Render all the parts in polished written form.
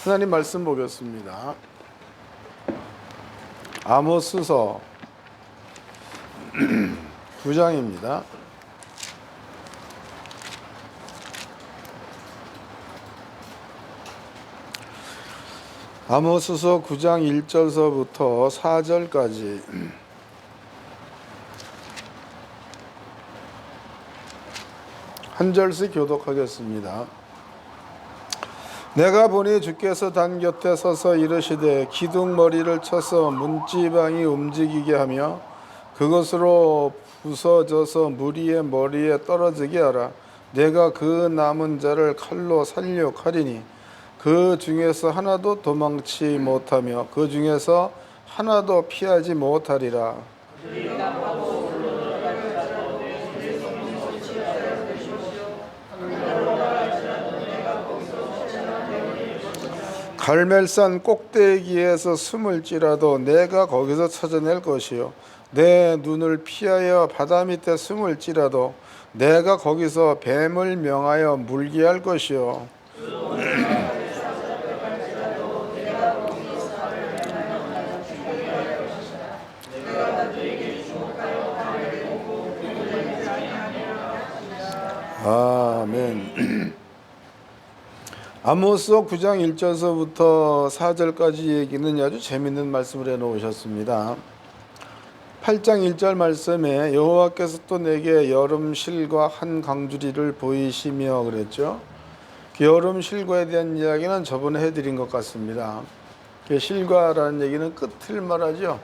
하나님 말씀 보겠습니다. 아모스서 9장입니다. 아모스서 9장 1절서부터 4절까지 한 절씩 교독하겠습니다. 내가 보니 주께서 단 곁에 서서 이르시되 기둥머리를 쳐서 문지방이 움직이게 하며 그것으로 부서져서 무리의 머리에 떨어지게 하라. 내가 그 남은 자를 칼로 살육하리니 그 중에서 하나도 도망치 못하며 그 중에서 하나도 피하지 못하리라. 갈멜산 꼭대기에서 숨을지라도 내가 거기서 찾아낼 것이요 내 눈을 피하여 바다 밑에 숨을지라도 내가 거기서 뱀을 명하여 물게 할 것이요 아멘. 아모스 9장 1절서부터 4절까지 얘기는 아주 재밌는 말씀을 해놓으셨습니다. 8장 1절 말씀에 여호와께서 또 내게 여름 실과 한 강주리를 보이시며 그랬죠. 그 여름 실과에 대한 이야기는 저번에 해드린 것 같습니다. 그 실과라는 얘기는 끝을 말하죠.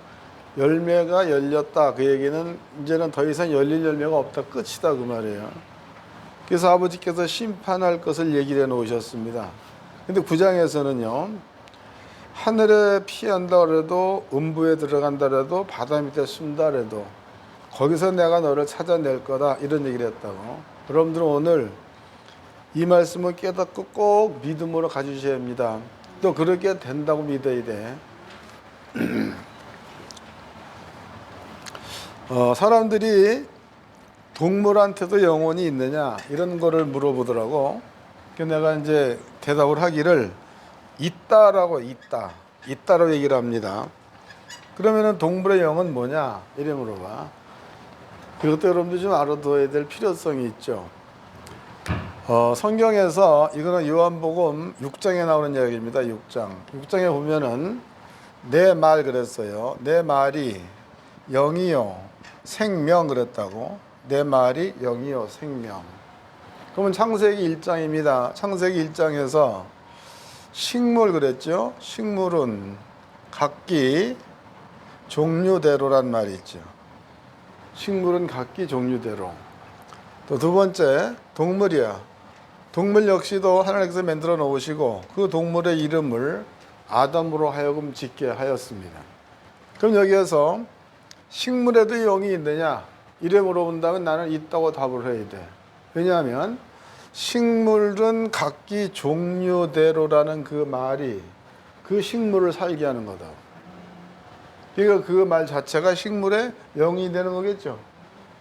열매가 열렸다. 그 얘기는 이제는 더 이상 열릴 열매가 없다. 끝이다 그 말이에요. 그래서 아버지께서 심판할 것을 얘기를 해놓으셨습니다. 근데 9장에서는요, 하늘에 피한다 그래도 음부에 들어간다 그래도 바다 밑에 숨다 그래도 거기서 내가 너를 찾아낼 거다 이런 얘기를 했다고. 여러분들은 오늘 이 말씀을 깨닫고 꼭 믿음으로 가주셔야 합니다. 또 그렇게 된다고 믿어야 돼. 사람들이 동물한테도 영혼이 있느냐 이런 거를 물어보더라고. 그래서 내가 이제 대답을 하기를 있다라고 있다로 얘기를 합니다. 그러면은 동물의 영은 뭐냐 이래 물어봐. 그것도 여러분들 좀 알아둬야 될 필요성이 있죠. 성경에서 이거는 요한복음 6장에 나오는 이야기입니다. 6장에 보면은 내 말 그랬어요. 내 말이 영이요 생명 그랬다고. 내 말이 영이요 생명. 그러면 창세기 1장입니다. 창세기 1장에서 식물 그랬죠. 식물은 각기 종류대로란 말이 있죠. 식물은 각기 종류대로. 또 두 번째 동물이야. 동물 역시도 하나님께서 만들어 놓으시고 그 동물의 이름을 아담으로 하여금 짓게 하였습니다. 그럼 여기에서 식물에도 영이 있느냐 이래 물어본다면 나는 있다고 답을 해야 돼. 왜냐하면 식물은 각기 종류대로라는 그 말이 그 식물을 살게 하는 거다. 그러니까 그 말 자체가 식물의 영이 되는 거겠죠.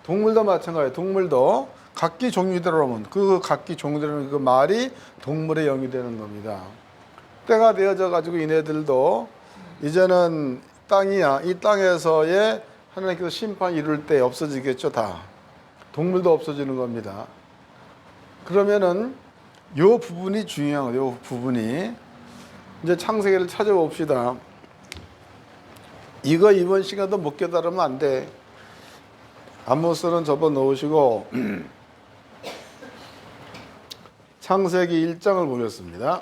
동물도 마찬가지예요. 동물도 각기 종류대로라면 그 각기 종류대로는 그 말이 동물의 영이 되는 겁니다. 때가 되어져 가지고 이네들도 이제는 땅이야. 이 땅에서의 하나님께서 심판 이룰 때 없어지겠죠. 다 동물도 없어지는 겁니다. 그러면은 요 부분이 중요한 거예요. 요 부분이 이제 창세기를 찾아봅시다. 이거 이번 시간도 못 깨달으면 안 돼. 아모스는 접어 놓으시고 창세기 1장을 보겠습니다.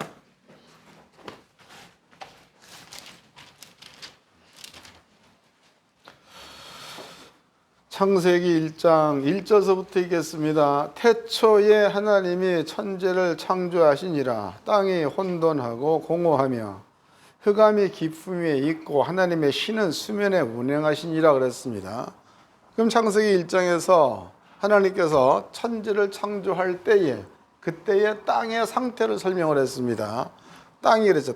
창세기 1장 1절서부터 읽겠습니다. 태초에 하나님이 천지를 창조하시니라. 땅이 혼돈하고 공허하며 흑암이 깊음에 있고 하나님의 신은 수면에 운행하시니라 그랬습니다. 그럼 창세기 1장에서 하나님께서 천지를 창조할 때에 그때의 땅의 상태를 설명을 했습니다. 땅이 그랬죠.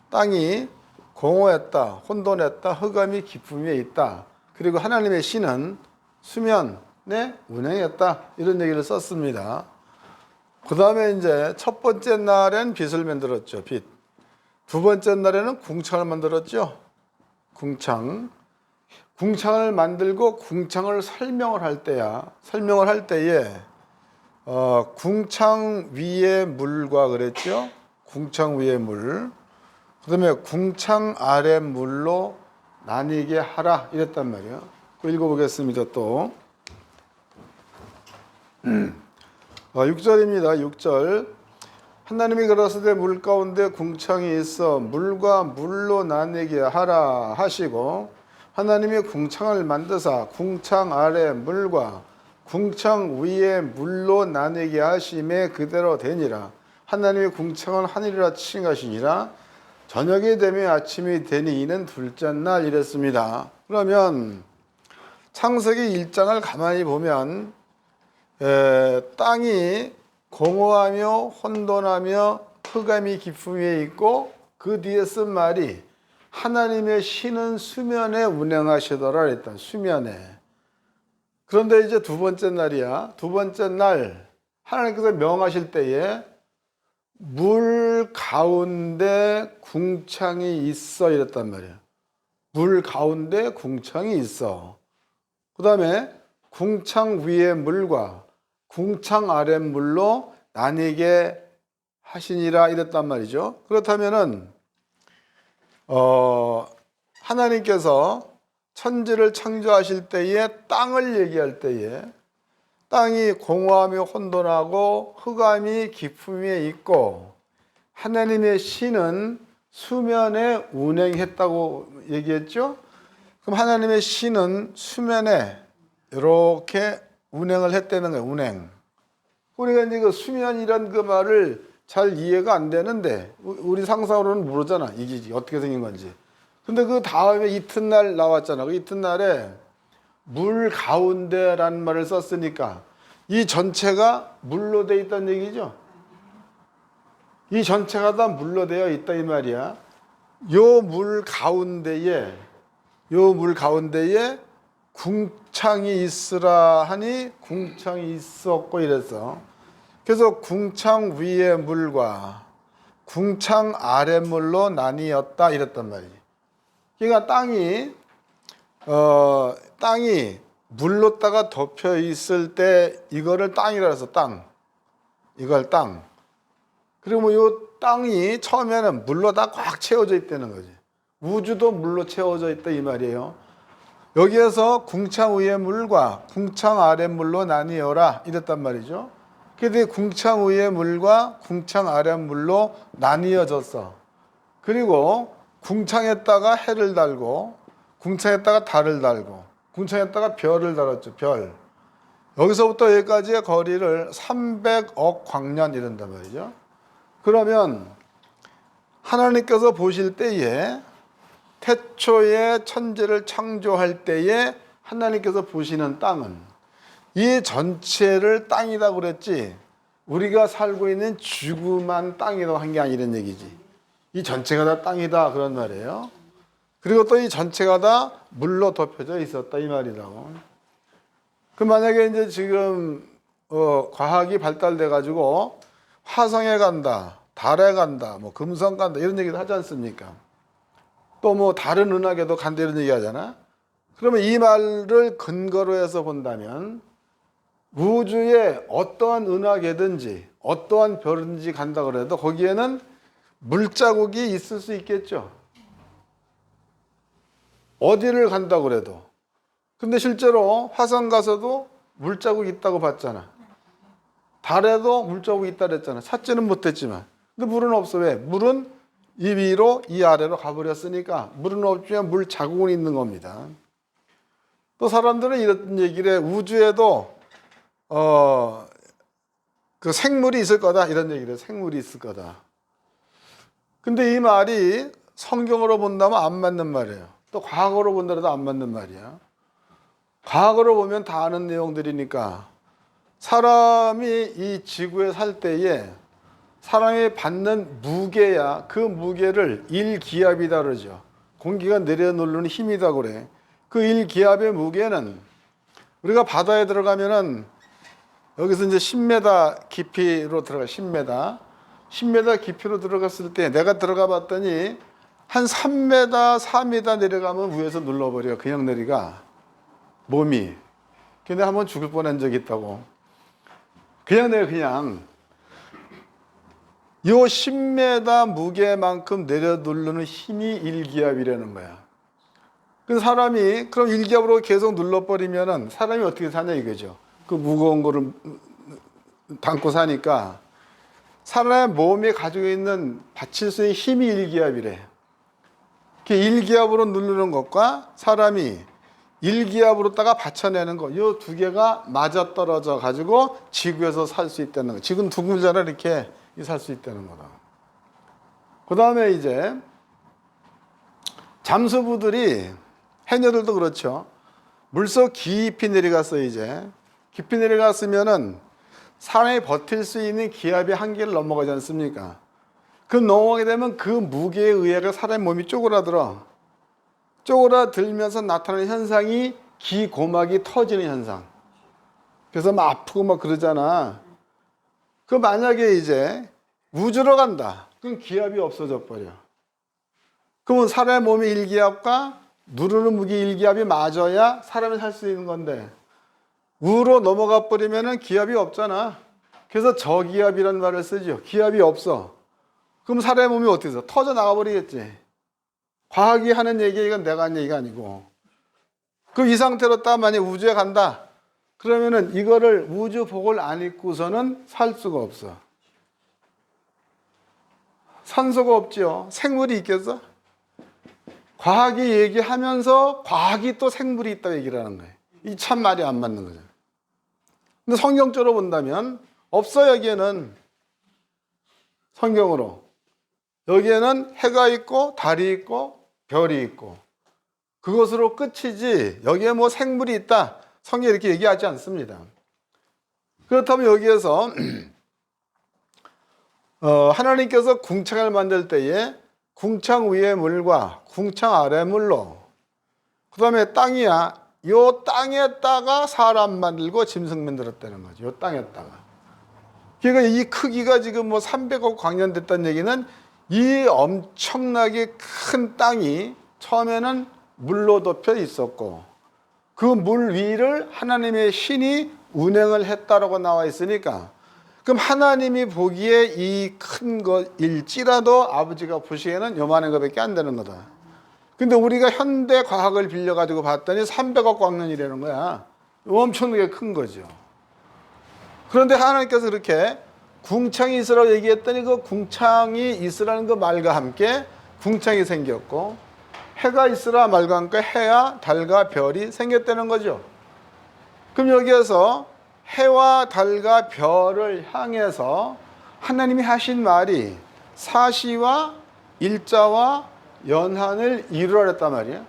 땅이 공허했다, 혼돈했다, 흑암이 깊음에 있다. 그리고 하나님의 신은 수면에 운행했다 이런 얘기를 썼습니다. 그 다음에 이제 첫 번째 날엔 빛을 만들었죠. 빛. 두 번째 날에는 궁창을 만들었죠. 궁창을 만들고 궁창을 설명을 할 때에 궁창 위의 물과 그랬죠. 궁창 위의 물. 그다음에 궁창 아래 물로 나뉘게 하라 이랬단 말이에요. 읽어보겠습니다. 또 6절입니다. 6절. 하나님이 가라사대 물 가운데 궁창이 있어 물과 물로 나뉘게 하라 하시고 하나님이 궁창을 만드사 궁창 아래 물과 궁창 위에 물로 나뉘게 하심에 그대로 되니라. 하나님이 궁창을 하늘이라 칭하시니라. 저녁이 되면 아침이 되니 이는 둘째 날 이랬습니다. 그러면 창세기 1장을 가만히 보면 땅이 공허하며 혼돈하며 흑암이 깊음 위에 있고 그 뒤에 쓴 말이 하나님의 신은 수면에 운행하시더라 그랬다. 수면에. 그런데 이제 두 번째 날이야. 두 번째 날 하나님께서 명하실 때에 물 가운데 궁창이 있어 이랬단 말이야. 물 가운데 궁창이 있어. 그 다음에 궁창 위의 물과 궁창 아래 물로 나뉘게 하시니라 이랬단 말이죠. 그렇다면은 하나님께서 천지를 창조하실 때에 땅을 얘기할 때에 땅이 공허하며 혼돈하고 흑암이 깊음 위에 있고 하나님의 신은 수면에 운행했다고 얘기했죠. 그럼 하나님의 신은 수면에 이렇게 운행을 했다는 거예요. 운행. 우리가 이제 그 수면이란 그 말을 잘 이해가 안 되는데 우리 상상으로는 모르잖아. 이게 어떻게 생긴 건지. 근데 그 다음에 이튿날 나왔잖아. 그 이튿날에 물 가운데라는 말을 썼으니까 이 전체가 물로 되어 있다는 얘기죠. 이 전체가 다 물로 되어 있다 이 말이야. 요 물 가운데에 궁창이 있으라 하니 궁창이 있었고 이랬어. 그래서 궁창 위의 물과 궁창 아래 물로 나뉘었다 이랬단 말이지. 그러니까 땅이 물로다가 덮여 있을 때 이거를 땅이라 해서 이걸 땅. 그리고 요 땅이 처음에는 물로 다 꽉 채워져 있다는 거지. 우주도 물로 채워져 있다 이 말이에요. 여기에서 궁창 위의 물과 궁창 아래 물로 나뉘어라 이랬단 말이죠. 그런데 궁창 위의 물과 궁창 아래 물로 나뉘어졌어. 그리고 궁창에다가 해를 달고 궁창에다가 달을 달고 궁창에다가 별을 달았죠. 별. 여기서부터 여기까지의 거리를 300억 광년 이른단 말이죠. 그러면 하나님께서 보실 때에 태초에 천지를 창조할 때에 하나님께서 보시는 땅은 이 전체를 땅이다 그랬지 우리가 살고 있는 지구만 땅이라고 한 게 아니란 얘기지. 이 전체가 다 땅이다 그런 말이에요. 그리고 또 이 전체가 다 물로 덮여져 있었다 이 말이라고. 그 만약에 이제 지금 과학이 발달돼 가지고 화성에 간다, 달에 간다, 뭐 금성 간다 이런 얘기도 하지 않습니까? 또 뭐 다른 은하계도 간다 이런 얘기 하잖아. 그러면 이 말을 근거로 해서 본다면 우주에 어떠한 은하계든지 어떠한 별이든지 간다 그래도 거기에는 물자국이 있을 수 있겠죠. 어디를 간다 그래도. 근데 실제로 화성 가서도 물자국이 있다고 봤잖아. 달에도 물자국이 있다 그랬잖아. 찾지는 못했지만. 근데 물은 없어. 왜? 물은 이 위로 이 아래로 가버렸으니까 물은 없지만 물 자국은 있는 겁니다. 또 사람들은 이런 얘기를 해. 우주에도 그 생물이 있을 거다 이런 얘기를 해. 생물이 있을 거다. 근데 이 말이 성경으로 본다면 안 맞는 말이에요. 또 과거로 본다라도 안 맞는 말이야. 과거로 보면 다 아는 내용들이니까 사람이 이 지구에 살 때에 사람이 받는 무게야. 그 무게를 1기압이다 그러죠. 공기가 내려놓는 힘이다 그래. 그 1기압의 무게는 우리가 바다에 들어가면은 여기서 이제 10m 깊이로 들어가 10m. 10m 깊이로 들어갔을 때 내가 들어가 봤더니 한 3m, 4m 내려가면 위에서 눌러버려. 그냥 내리가 몸이. 근데 한번 죽을 뻔한 적이 있다고. 그냥 내가 그냥 요 10m 무게만큼 내려 누르는 힘이 일기압이라는 거야. 그 사람이 그럼 일기압으로 계속 눌러버리면은 사람이 어떻게 사냐 이거죠. 그 무거운 거를 담고 사니까 사람의 몸에 가지고 있는 받칠 수 있는 힘이 일기압이래. 그 일기압으로 누르는 것과 사람이 일기압으로다가 받쳐내는 거, 이 두 개가 맞아 떨어져 가지고 지구에서 살 수 있다는 거. 지구는 둥글잖아, 이렇게 살 수 있다는 거다. 그 다음에 이제 잠수부들이, 해녀들도 그렇죠. 물속 깊이 내려갔어요. 이제 깊이 내려갔으면은 사람이 버틸 수 있는 기압의 한계를 넘어가지 않습니까? 그 넘어가게 되면 그 무게에 의해 사람의 몸이 쪼그라들어. 쪼그라들면서 나타나는 현상이 기고막이 터지는 현상. 그래서 막 아프고 막 그러잖아. 그 만약에 이제 우주로 간다. 그럼 기압이 없어져 버려. 그러면 사람의 몸의 일기압과 누르는 무게 일기압이 맞아야 사람이 살 수 있는 건데 우로 넘어가 버리면은 기압이 없잖아. 그래서 저기압이라는 말을 쓰죠. 기압이 없어. 그럼 사람의 몸이 어떻게 해서 터져 나가 버리겠지. 과학이 하는 얘기, 이건 내가 하는 얘기가 아니고. 그럼 이 상태로 딱 만약에 우주에 간다. 그러면은 이거를 우주복을 안 입고서는 살 수가 없어. 산소가 없지요. 생물이 있겠어? 과학이 얘기하면서 과학이 또 생물이 있다고 얘기를 하는 거예요. 이 참 말이 안 맞는 거죠. 근데 성경적으로 본다면 없어. 여기에는 성경으로 여기에는 해가 있고 달이 있고 별이 있고 그것으로 끝이지 여기에 뭐 생물이 있다 성경이 이렇게 얘기하지 않습니다. 그렇다면 여기에서 하나님께서 궁창을 만들 때에 궁창 위의 물과 궁창 아래 물로 그 다음에 땅이야. 요 땅에다가 사람 만들고 짐승 만들었다는 거죠. 요 땅에다가. 그러니까 이 크기가 지금 뭐 300억 광년 됐다는 얘기는 이 엄청나게 큰 땅이 처음에는 물로 덮여 있었고 그 물 위를 하나님의 신이 운행을 했다라고 나와 있으니까 그럼 하나님이 보기에 이 큰 것일지라도 아버지가 보시기에는 요만한 것밖에 안 되는 거다. 근데 우리가 현대 과학을 빌려가지고 봤더니 300억 광년이라는 거야. 엄청나게 큰 거죠. 그런데 하나님께서 그렇게 궁창이 있으라고 얘기했더니 그 궁창이 있으라는 그 말과 함께 궁창이 생겼고 해가 있으라 말과 함께 해와 달과 별이 생겼다는 거죠. 그럼 여기에서 해와 달과 별을 향해서 하나님이 하신 말이 사시와 일자와 연한을 이루라 했단 말이에요.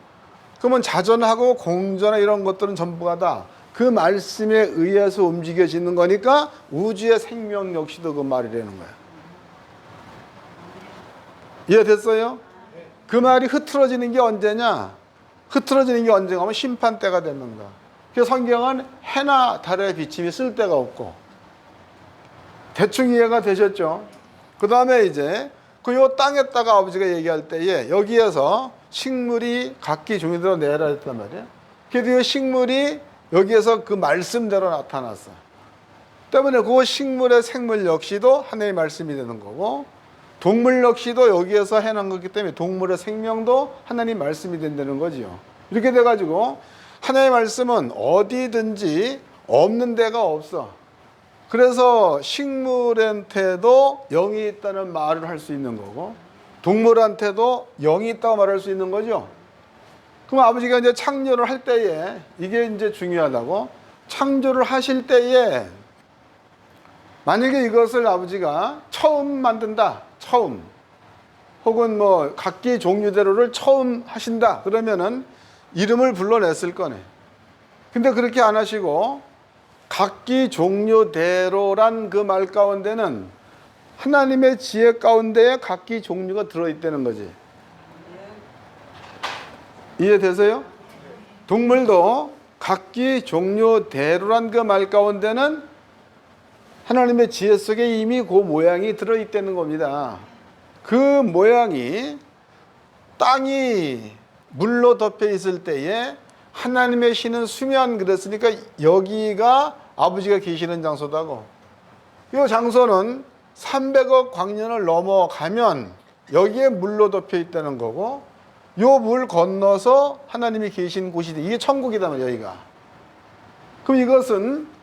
그러면 자전하고 공전하 이런 것들은 전부가 다 그 말씀에 의해서 움직여지는 거니까 우주의 생명 역시도 그 말이라는 거야. 이해됐어요? 그 말이 흐트러지는 게 언제냐? 흐트러지는 게 언제가 하면 심판 때가 됐는가. 그래서 성경은 해나 달의 비침이 쓸 데가 없고 대충 이해가 되셨죠? 그 다음에 이제 그 요 땅에다가 아버지가 얘기할 때에 여기에서 식물이 각기 종류대로 내라 했단 말이에요. 그래도 이 식물이 여기에서 그 말씀대로 나타났어. 때문에 그 식물의 생물 역시도 하나님의 말씀이 되는 거고 동물 역시도 여기에서 해놓은 거기 때문에 동물의 생명도 하나님 말씀이 된다는 거지요. 이렇게 돼가지고 하나님의 말씀은 어디든지 없는 데가 없어. 그래서 식물한테도 영이 있다는 말을 할 수 있는 거고 동물한테도 영이 있다고 말할 수 있는 거죠. 그럼 아버지가 이제 창조를 할 때에 이게 이제 중요하다고 창조를 하실 때에 만약에 이것을 아버지가 처음 만든다. 처음. 혹은 뭐 각기 종류대로를 처음 하신다. 그러면은 이름을 불러냈을 거네. 근데 그렇게 안 하시고 각기 종류대로란 그 말 가운데는 하나님의 지혜 가운데에 각기 종류가 들어있다는 거지. 이해되세요? 동물도 각기 종류대로란 그 말 가운데는 하나님의 지혜 속에 이미 그 모양이 들어있다는 겁니다. 그 모양이 땅이 물로 덮여 있을 때에 하나님의 신은 수면 그랬으니까 여기가 아버지가 계시는 장소다고. 이 장소는 300억 광년을 넘어가면 여기에 물로 덮여 있다는 거고, 요 물 건너서 하나님이 계신 곳이 이게 천국이다 말이야 여기가. 그럼 이것은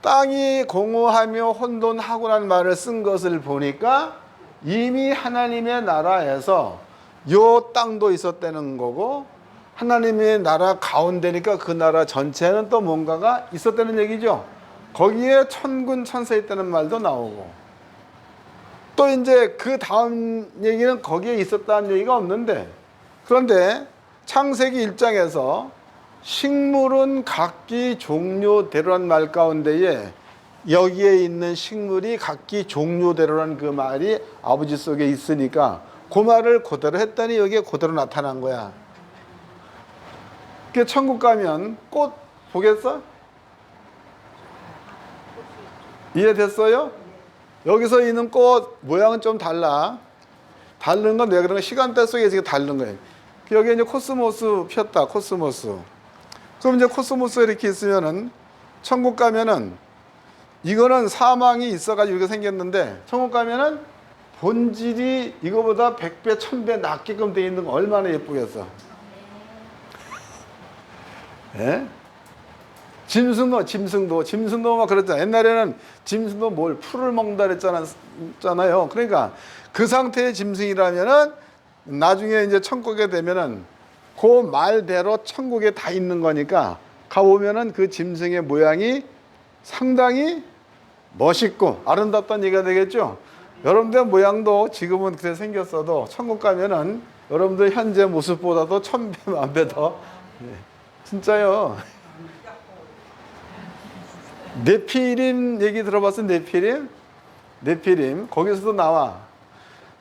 땅이 공허하며 혼돈하고라는 말을 쓴 것을 보니까 이미 하나님의 나라에서 요 땅도 있었다는 거고, 하나님의 나라 가운데니까 그 나라 전체는 또 뭔가가 있었다는 얘기죠. 거기에 천군 천사 있다는 말도 나오고, 또 이제 그 다음 얘기는 거기에 있었다는 얘기가 없는데, 그런데 창세기 1장에서 식물은 각기 종류대로란 말 가운데에 여기에 있는 식물이 각기 종류대로란 그 말이 아버지 속에 있으니까 그 말을 그대로 했더니 여기에 그대로 나타난 거야. 그 천국 가면 꽃 보겠어? 이해됐어요? 여기서 있는 꽃 모양은 좀 달라. 다른 건 왜 그런 시간대 속에 지금 다른 거예요. 여기 이제 코스모스 폈다. 코스모스. 그럼 이제 코스모스 이렇게 있으면은 천국 가면은 이거는 사망이 있어가지고 이렇게 생겼는데, 천국 가면은 본질이 이거보다 100배, 1000배 낫게끔 돼 있는 거 얼마나 예쁘겠어. 예? 짐승도 막 그랬잖아. 옛날에는 짐승도 뭘 풀을 먹는다 그랬잖아요. 그러니까 그 상태의 짐승이라면은 나중에 이제 천국에 되면은 그 말대로 천국에 다 있는 거니까 가보면은 그 짐승의 모양이 상당히 멋있고 아름답다는 얘기가 되겠죠. 여러분들 모양도 지금은 그렇게 생겼어도 천국 가면은 여러분들 현재 모습보다도 1000배, 1000배 더. 진짜요. 네피림 얘기 들어봤어? 네피림 거기서도 나와.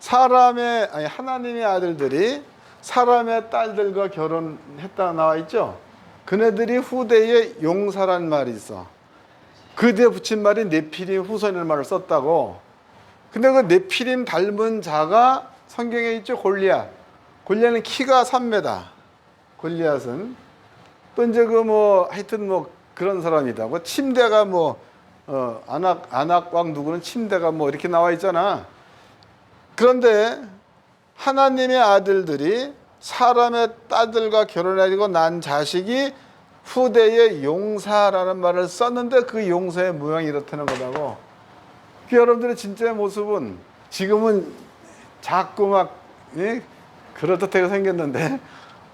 하나님의 아들들이 사람의 딸들과 결혼했다 나와 있죠. 그네들이 후대에 용사란 말이 있어. 그 뒤에 붙인 말이 네피림 후손이라는 말을 썼다고. 근데 그 네피림 닮은 자가 성경에 있죠. 골리앗은 키가 3m. 골리앗은 또 이제 하여튼 그런 사람이다. 침대가 안악왕 누구는 침대가 이렇게 나와 있잖아. 그런데 하나님의 아들들이 사람의 딸들과 결혼해가지고 난 자식이 후대의 용사라는 말을 썼는데 그 용사의 모양이 이렇다는 거라고. 그 여러분들의 진짜의 모습은 지금은 자꾸 그럴듯하게 생겼는데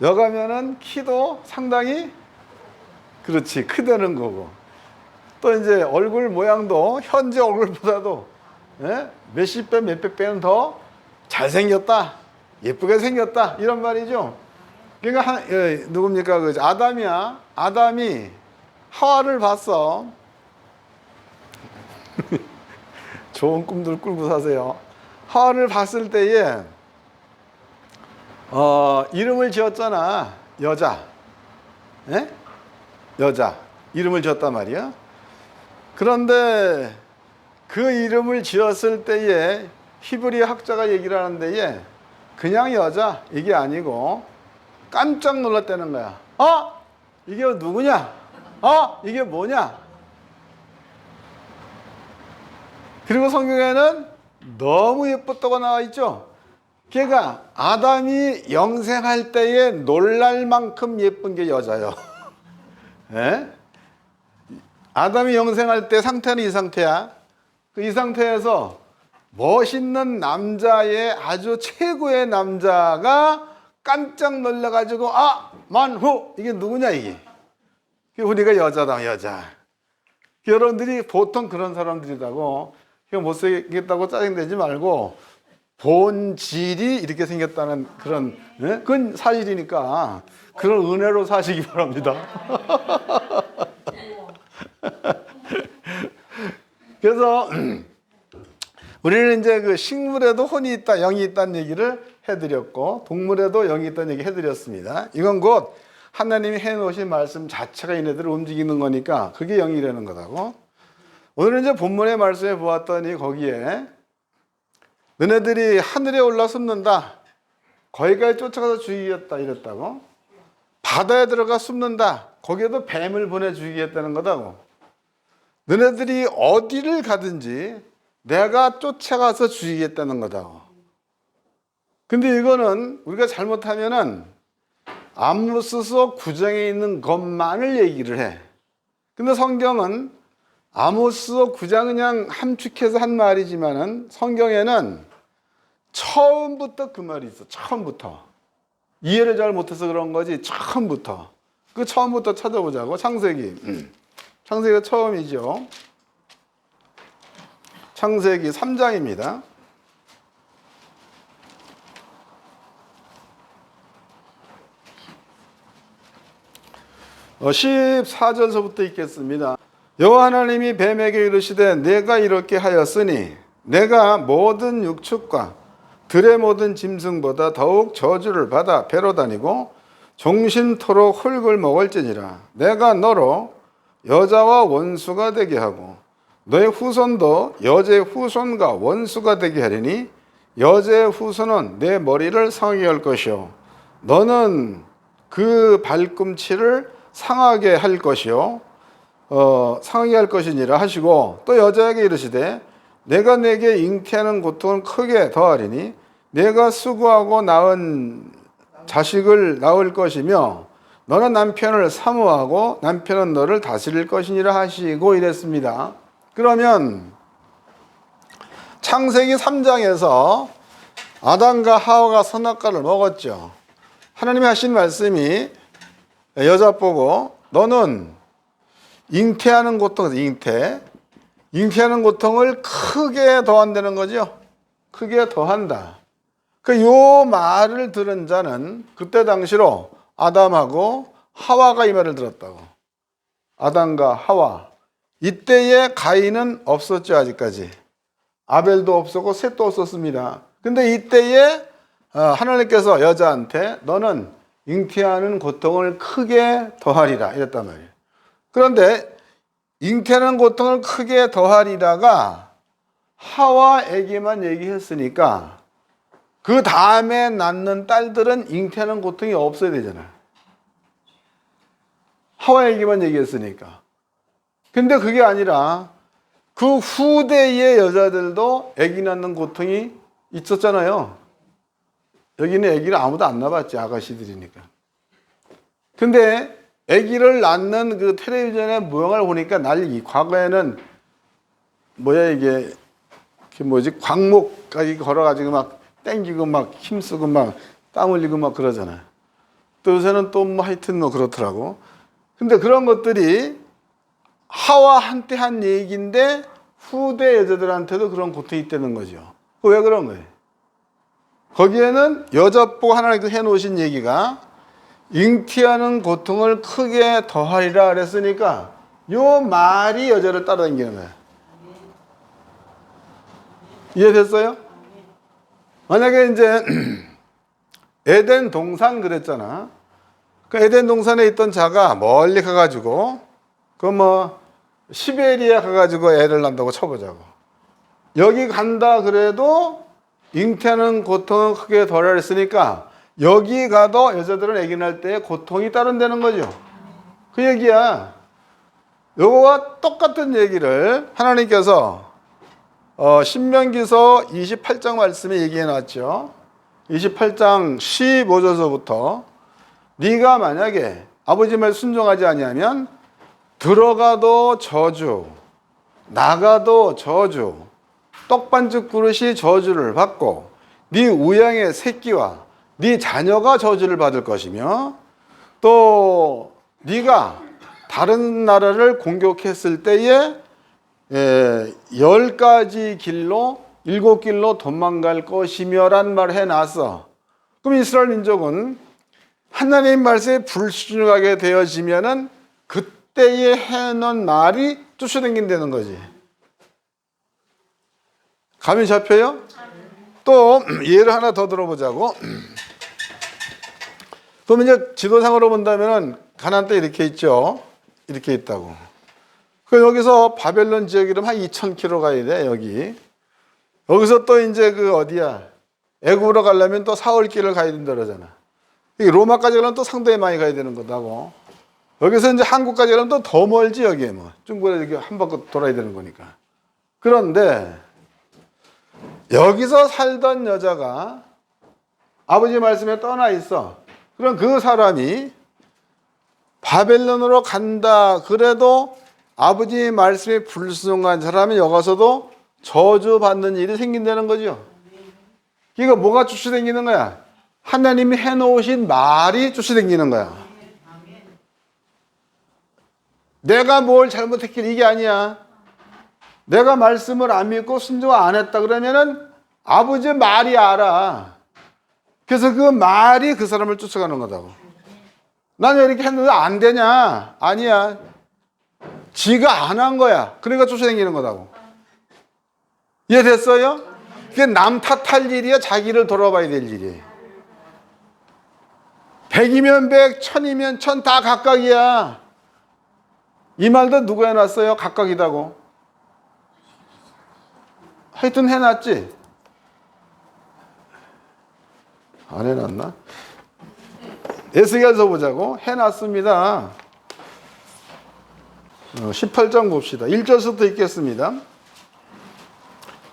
여가면은 키도 상당히 그렇지 크다는 거고, 또 이제 얼굴 모양도 현재 얼굴보다도 몇십 배, 몇백 배는 더 잘생겼다, 예쁘게 생겼다 이런 말이죠. 그러니까 누굽니까? 그 아담이야. 아담이 하와를 봤어. 좋은 꿈들 꾸고 사세요. 하와를 봤을 때에 이름을 지었잖아. 여자. 여자. 이름을 지었단 말이야. 그런데 그 이름을 지었을 때에 히브리 학자가 얘기를 하는 데에 그냥 여자 이게 아니고 깜짝 놀랐다는 거야. 이게 누구냐? 이게 뭐냐? 그리고 성경에는 너무 예뻤다고 나와 있죠. 걔가 아담이 영생할 때에 놀랄 만큼 예쁜 게 여자요. 아담이 영생할 때 상태는 이 상태야. 이 상태에서 멋있는 남자의 아주 최고의 남자가 깜짝 놀라가지고 만후 이게 누구냐 이게. 우리가 여자다 여자. 여러분들이 보통 그런 사람들이라고 못생겼다고 짜증내지 말고 본질이 이렇게 생겼다는 그런 그건 사실이니까 그런 은혜로 사시기 바랍니다. 그래서 우리는 이제 그 식물에도 혼이 있다, 영이 있다는 얘기를 해드렸고, 동물에도 영이 있다는 얘기 해드렸습니다. 이건 곧 하나님이 해놓으신 말씀 자체가 얘네들을 움직이는 거니까 그게 영이라는 거다고. 오늘은 이제 본문의 말씀에 보았더니 거기에 너네들이 하늘에 올라 숨는다. 거기까지 쫓아가서 죽이겠다 이랬다고. 바다에 들어가 숨는다. 거기에도 뱀을 보내 죽이겠다는 거다고. 너네들이 어디를 가든지 내가 쫓아가서 죽이겠다는 거다고. 근데 이거는 우리가 잘못하면은 아모스서 9장에 있는 것만을 얘기를 해. 근데 성경은 아모스서 9장 그냥 함축해서 한 말이지만은 성경에는 처음부터 그 말이 있어. 처음부터. 이해를 잘 못해서 그런 거지. 처음부터. 그 처음부터 찾아보자고. 창세기. 창세기가 처음이죠. 창세기 3장입니다. 14절서부터 읽겠습니다. 여호와 하나님이 뱀에게 이르시되 내가 이렇게 하였으니 내가 모든 육축과 들의 모든 짐승보다 더욱 저주를 받아 배로 다니고 종신토록 흙을 먹을지니라. 내가 너로 여자와 원수가 되게 하고 너의 후손도 여자의 후손과 원수가 되게 하리니 여자의 후손은 내 머리를 상하게 할 것이요 너는 그 발꿈치를 상하게 할 것이요 상하게 할 것이니라 하시고 또 여자에게 이르시되 내가 내게 잉태하는 고통은 크게 더하리니 내가 수고하고 낳은 자식을 낳을 것이며 너는 남편을 사모하고 남편은 너를 다스릴 것이니라 하시고 이랬습니다. 그러면 창세기 3장에서 아담과 하와가 선악과를 먹었죠. 하나님이 하신 말씀이 여자 보고 너는 잉태하는 고통, 잉태하는 고통을 크게 더한다는 거죠. 크게 더한다. 요 말을 들은 자는 그때 당시로 아담하고 하와가 이 말을 들었다고. 아담과 하와. 이때에 가인은 없었죠, 아직까지. 아벨도 없었고 셋도 없었습니다. 근데 이때에 하나님께서 여자한테 너는 잉태하는 고통을 크게 더하리라 이랬단 말이에요. 그런데 잉태하는 고통을 크게 더하리라가 하와에게만 얘기했으니까 그 다음에 낳는 딸들은 잉태하는 고통이 없어야 되잖아요. 하와에게만 얘기했으니까. 근데 그게 아니라 그 후대의 여자들도 아기 낳는 고통이 있었잖아요. 여기는 아기를 아무도 안 낳았지, 아가씨들이니까. 근데 아기를 낳는 그 텔레비전의 모형을 보니까 난리. 과거에는 뭐야 이게 광목까지 걸어가지고 막 땡기고 막 힘쓰고 막 땀 흘리고 막 그러잖아요. 또 요새는 또 뭐 하여튼 뭐 그렇더라고. 근데 그런 것들이 하와한테 한 얘기인데 후대 여자들한테도 그런 고통이 있다는 거죠. 왜 그런 거예요? 거기에는 여자 보고 하나님께서 해놓으신 얘기가 잉태하는 고통을 크게 더하리라 그랬으니까 요 말이 여자를 따라다니는 거예요. 이해됐어요? 만약에 이제 에덴 동산 그랬잖아. 그 에덴 동산에 있던 자가 멀리 가가지고 그 뭐 시베리아 가가지고 애를 낳는다고 쳐보자고. 여기 간다 그래도 잉태하는 고통은 크게 덜 했으니까 여기 가도 여자들은 아기 낳을 때 고통이 따른다는 거죠. 그 얘기야. 요거와 똑같은 얘기를 하나님께서 신명기서 28장 말씀에 얘기해 놨죠. 28장 15절서부터 네가 만약에 아버지 말 순종하지 아니하면 들어가도 저주, 나가도 저주, 떡반죽 그릇이 저주를 받고 네 우양의 새끼와 네 자녀가 저주를 받을 것이며 또 네가 다른 나라를 공격했을 때에 10가지 길로 7길로 도망갈 것이며 란 말을 해놨어. 그럼 이스라엘 민족은 하나님 말씀에 불순종하게 되어지면은 그때에 해놓은 말이 쫓아다닌다는 거지. 감이 잡혀요? 또 예를 하나 더 들어보자고. 그럼 이제 지도상으로 본다면은 가나안 때 이렇게 있죠. 이렇게 있다고. 그 여기서 바벨론 지역 이름 한 2,000km 가야 돼, 여기. 여기서 또 이제 그 어디야? 애굽으로 가려면 또 사흘길을 가야 된다 그러잖아. 로마까지 가려면 또 상당히 많이 가야 되는 거다고. 여기서 이제 한국까지 가려면 또 더 멀지, 여기에 뭐. 중국에 이렇게 한 바퀴 돌아야 되는 거니까. 그런데 여기서 살던 여자가 아버지 말씀에 떠나 있어. 그럼 그 사람이 바벨론으로 간다 그래도 아버지 말씀에 불순종한 사람이 여기서도 저주받는 일이 생긴다는 거죠. 이거 뭐가 쫓아다니는 거야? 하나님이 해놓으신 말이 쫓아다니는 거야. 내가 뭘 잘못했길 이게 아니야. 내가 말씀을 안 믿고 순종 안 했다 그러면은 아버지 말이 알아. 그래서 그 말이 그 사람을 쫓아가는 거다고. 나는 이렇게 했는데 안 되냐? 아니야. 지가 안 한 거야. 그러니까 쫓아다니는 거다고. 이해됐어요? 그게 남 탓할 일이야? 자기를 돌아봐야 될 일이에요. 100이면 100, 1000이면 1000 다 각각이야. 이 말도 누가 해놨어요? 각각이다고. 하여튼 해놨지? 안 해놨나? 에스겔서 보자고. 해놨습니다. 18장 봅시다. 1절부터 읽겠습니다.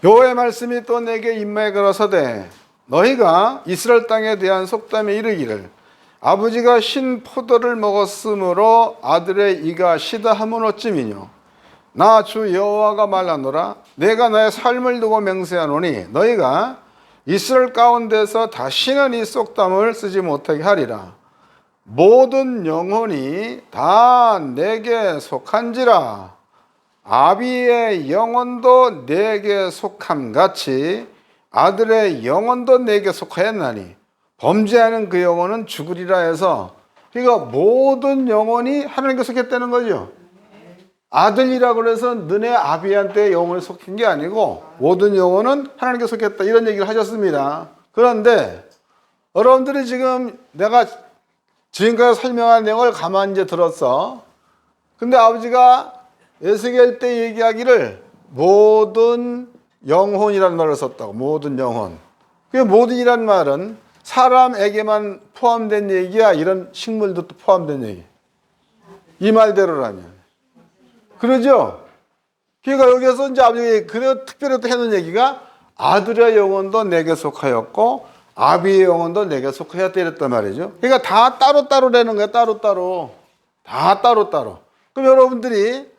여호와의 말씀이 또 내게 임마에 걸어서되 너희가 이스라엘 땅에 대한 속담에 이르기를 아버지가 신 포도를 먹었으므로 아들의 이가 시다 하면 어찌미뇨. 나 주 여호와가 말하노라. 내가 나의 삶을 두고 맹세하노니 너희가 이스라엘 가운데서 다시는 이 속담을 쓰지 못하게 하리라. 모든 영혼이 다 내게 속한지라. 아비의 영혼도 내게 속함같이 아들의 영혼도 내게 속하였나니 범죄하는 그 영혼은 죽으리라 해서, 그러니까 모든 영혼이 하나님께 속했다는 거죠. 아들이라고 해서 너네 아비한테 영혼을 속힌 게 아니고 모든 영혼은 하나님께 속했다, 이런 얘기를 하셨습니다. 그런데 여러분들이 지금 내가 지금까지 설명한 내용을 가만히 이제 들었어. 근데 아버지가 에스겔 때 얘기하기를 모든 영혼이라는 말을 썼다고. 모든 영혼. 그 모든이란 말은 사람에게만 포함된 얘기야, 이런 식물도 또 포함된 얘기. 이 말대로라면. 그러죠? 그러니까 여기서 이제 아버지가 그래 특별히 또 해놓은 얘기가 아들의 영혼도 내게 속하였고 아비의 영혼도 내게 속하였다 이랬단 말이죠. 그러니까 다 따로따로라는 거야. 따로따로. 다 따로따로. 그럼 여러분들이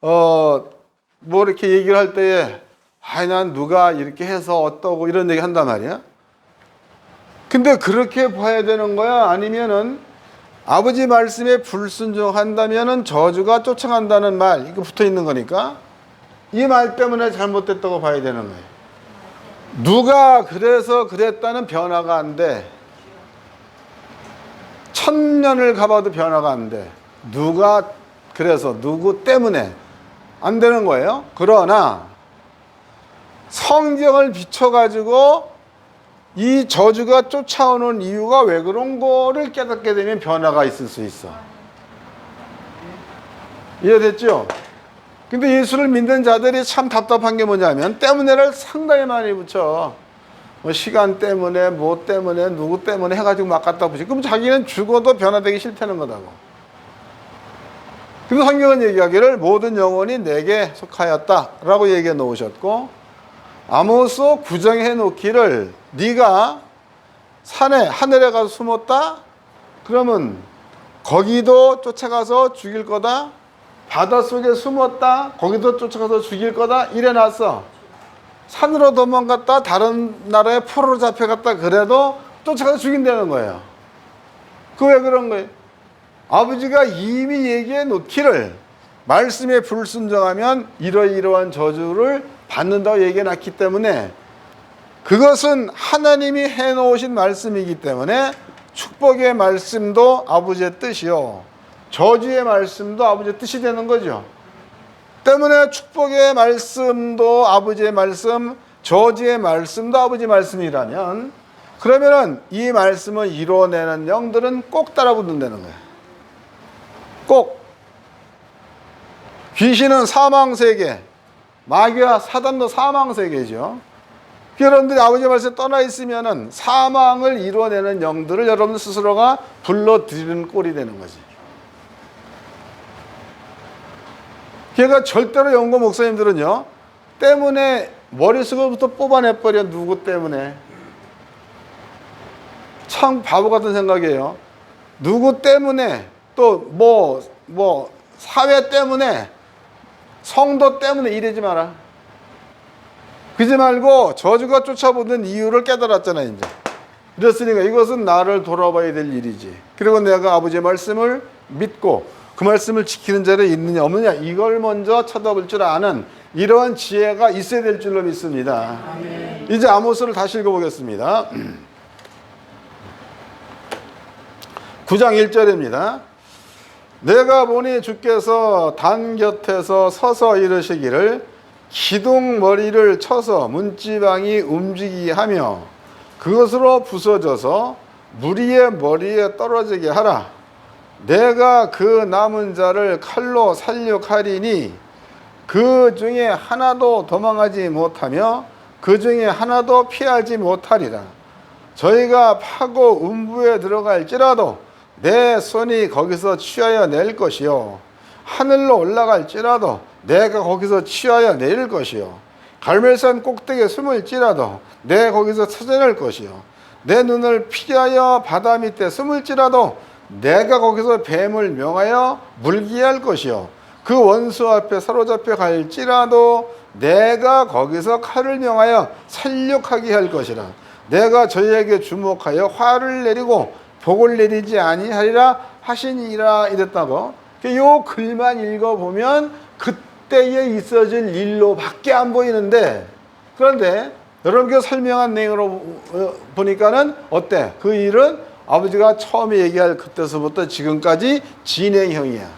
뭐 이렇게 얘기를 할 때에 난 누가 이렇게 해서 어떠고 이런 얘기 한단 말이야. 근데 그렇게 봐야 되는 거야? 아니면은 아버지 말씀에 불순종한다면은 저주가 쫓아간다는 말, 이거 붙어 있는 거니까 이 말 때문에 잘못됐다고 봐야 되는 거예요. 누가 그래서 그랬다는 변화가 안 돼. 1000년을 가봐도 변화가 안 돼. 누가 그래서 누구 때문에 안 되는 거예요. 그러나 성경을 비춰가지고 이 저주가 쫓아오는 이유가 왜 그런 거를 깨닫게 되면 변화가 있을 수 있어. 이해됐죠? 근데 예수를 믿는 자들이 참 답답한 게 뭐냐면 때문에를 상당히 많이 붙여. 뭐 시간 때문에 뭐 때문에 누구 때문에 해가지고 막 갖다 붙이고, 그럼 자기는 죽어도 변화되기 싫다는 거다고. 그래서 성경은 얘기하기를 모든 영혼이 내게 속하였다라고 얘기해 놓으셨고, 아모스 9장에 해놓기를 네가 산에 하늘에 가서 숨었다? 그러면 거기도 쫓아가서 죽일 거다. 바닷속에 숨었다? 거기도 쫓아가서 죽일 거다. 이래놨어. 산으로 도망갔다 다른 나라에 포로로 잡혀갔다 그래도 쫓아가서 죽인다는 거예요. 그 왜 그런 거예요? 아버지가 이미 얘기해 놓기를 말씀에 불순종하면 이러이러한 저주를 받는다고 얘기해 놨기 때문에, 그것은 하나님이 해놓으신 말씀이기 때문에 축복의 말씀도 아버지의 뜻이요 저주의 말씀도 아버지의 뜻이 되는 거죠. 때문에 축복의 말씀도 아버지의 말씀, 저주의 말씀도 아버지의 말씀이라면, 그러면은 이 말씀을 이뤄내는 영들은 꼭 따라 붙는다는 거예요. 꼭. 귀신은 사망세계, 마귀와 사단도 사망세계죠. 여러분들이 아버지 말씀에 떠나 있으면은 사망을 이루어내는 영들을 여러분 스스로가 불러들이는 꼴이 되는 거지. 그러니까 절대로 연구 목사님들은요, 때문에 머릿속부터 뽑아내버려. 누구 때문에. 참 바보 같은 생각이에요. 누구 때문에, 또 사회 때문에, 성도 때문에 이러지 마라. 그러지 말고 저주가 쫓아오는 이유를 깨달았잖아요, 이제. 그랬으니까 이것은 나를 돌아봐야 될 일이지. 그리고 내가 아버지의 말씀을 믿고 그 말씀을 지키는 자리에 있느냐 없느냐, 이걸 먼저 쳐다볼 줄 아는 이러한 지혜가 있어야 될 줄로 믿습니다. 아멘. 이제 아모스를 다시 읽어보겠습니다. 9장 1절입니다. 내가 보니 주께서 단 곁에서 서서 이르시기를 기둥 머리를 쳐서 문지방이 움직이게 하며 그것으로 부서져서 무리의 머리에 떨어지게 하라. 내가 그 남은 자를 칼로 살육하리니 그 중에 하나도 도망하지 못하며 그 중에 하나도 피하지 못하리라. 저희가 파고 음부에 들어갈지라도 내 손이 거기서 취하여 낼 것이요 하늘로 올라갈지라도 내가 거기서 취하여 내릴 것이요 갈멜산 꼭대기에 숨을지라도 내가 거기서 찾아낼 것이요 내 눈을 피하여 바다 밑에 숨을지라도 내가 거기서 뱀을 명하여 물게 할 것이요 그 원수 앞에 사로잡혀 갈지라도 내가 거기서 칼을 명하여 살육하게 할 것이라. 내가 저희에게 주목하여 화를 내리고 복을 내리지 아니하리라 하시니라 이랬다고. 요 글만 읽어보면 그때에 있어질 일로 밖에 안 보이는데, 그런데 여러분께 설명한 내용으로 보니까는 어때? 그 일은 아버지가 처음에 얘기할 그때서부터 지금까지 진행형이야.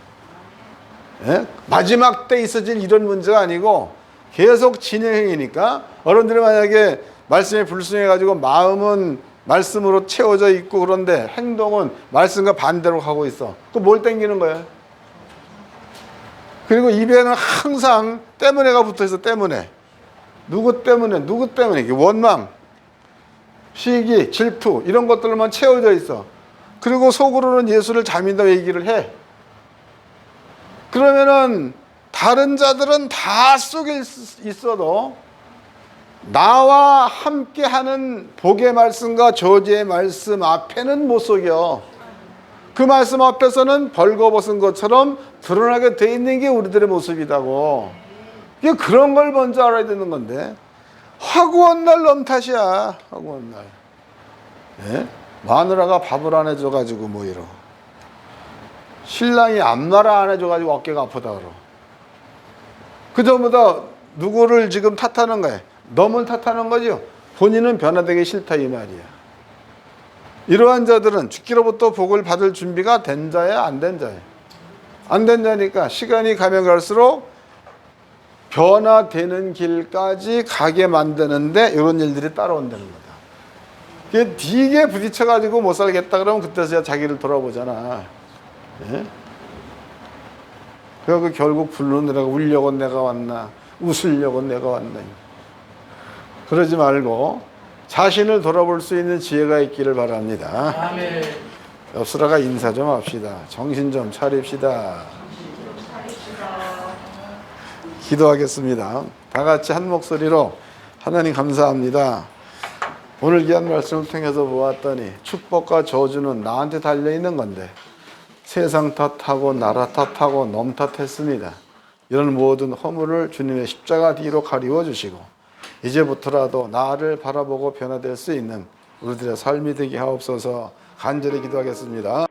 예? 마지막 때 있어질 이런 문제가 아니고 계속 진행형이니까, 어른들이 만약에 말씀에 불순해가지고 마음은 말씀으로 채워져 있고 그런데 행동은 말씀과 반대로 하고 있어. 그 뭘 땡기는 거야? 그리고 입에는 항상 때문에가 붙어 있어. 때문에. 누구 때문에, 누구 때문에. 원망, 시기, 질투 이런 것들만 채워져 있어. 그리고 속으로는 예수를 잘 믿는다고 얘기를 해. 그러면은 다른 자들은 다 속에 있어도 나와 함께하는 복의 말씀과 저주의 말씀 앞에는 못 속여. 그 말씀 앞에서는 벌거벗은 것처럼 드러나게 돼 있는 게 우리들의 모습이라고. 이게 그런 걸 먼저 알아야 되는 건데, 화구한 날 넌 탓이야. 화구한 날. 예? 마누라가 밥을 안 해줘가지고 뭐 이러. 신랑이 안마를 안 해줘가지고 어깨가 아프다 그러. 그 전보다 누구를 지금 탓하는 거야? 너무 탓하는 거죠. 본인은 변화되기 싫다 이 말이야. 이러한 자들은 주께로부터 복을 받을 준비가 된 자야, 안 된 자야? 안 된 자니까 시간이 가면 갈수록 변화되는 길까지 가게 만드는데 이런 일들이 따라온다는 거다. 되게 부딪혀가지고 못 살겠다 그러면 그때서야 자기를 돌아보잖아. 예? 그리고 결국 부르느라고 울려고 내가 왔나, 웃으려고 내가 왔나. 그러지 말고 자신을 돌아볼 수 있는 지혜가 있기를 바랍니다. 아멘. 옆 사람과 인사 좀 합시다. 정신 좀 차립시다. 기도하겠습니다. 다 같이 한 목소리로 하나님 감사합니다. 오늘 귀한 말씀을 통해서 보았더니 축복과 저주는 나한테 달려있는 건데 세상 탓하고 나라 탓하고 놈 탓했습니다. 이런 모든 허물을 주님의 십자가 뒤로 가리워 주시고 이제부터라도 나를 바라보고 변화될 수 있는 우리들의 삶이 되게 하옵소서. 간절히 기도하겠습니다.